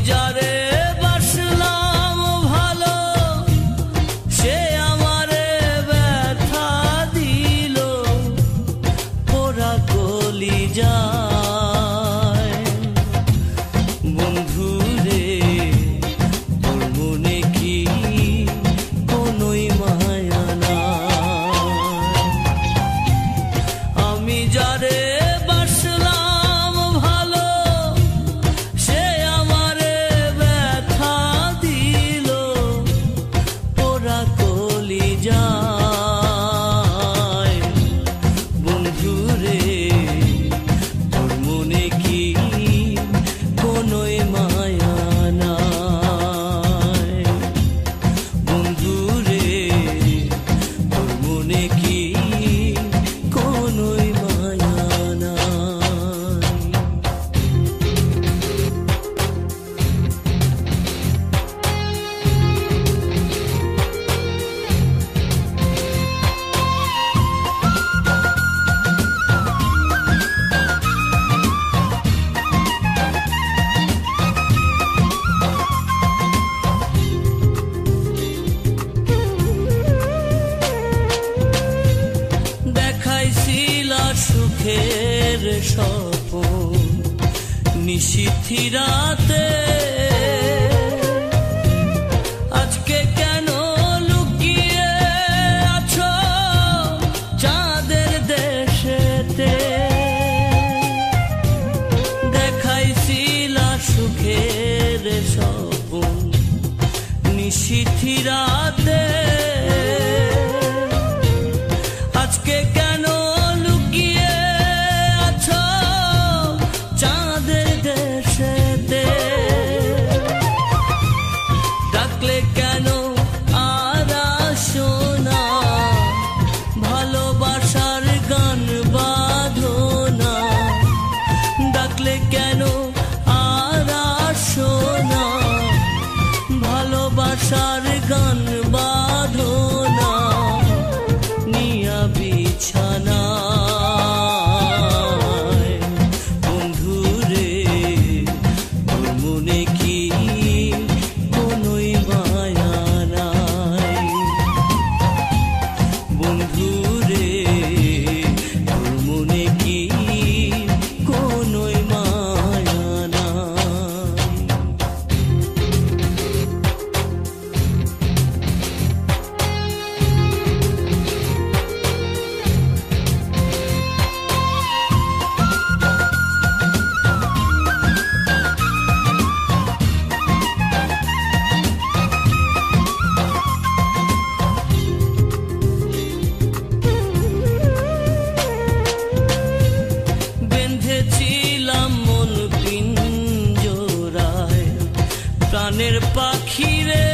যারে বাসলাম ভালো সে আমারে ব্যথা দিল পোড়া কলিজায়। বন্ধু রে তোর মনে কি কোনোই মায়া না? আমি যারে বাসলাম ভালো সে আমারে ব্যথা দিল পোড়া কলিজায়। বন্ধু রে তোর মনে কি কোনোই মায়া নাই? বন্ধু রে তোর মনে কি কোনোই মায়া নাই? দেখাইছিলা সুখের স্বপন নিশীথি রাতে, আজকে কেন লুকিয়ে আছো চাঁদের দেশেতে? দেখাইছিলা সুখের স্বপন নিশীথি রাতে, আজকে কেন লুকিয়ে আছো চাঁদের দেশেতে? ডাকলে কেন আর আসো না? ভালোবাসার গান বাঁধো না। ডাকলে কেন আর আসো না? ভালোবাসার গান বাঁধো না। নিয়া বিছানায় বন্ধু রে তোর মনে কি কোনোই মায়া নাই? বন্ধু রে তোর মনে কি কোনোই মায়া নাই? বেঁধেছিলাম মন পিঞ্জরায় প্রাণের পাখি রে,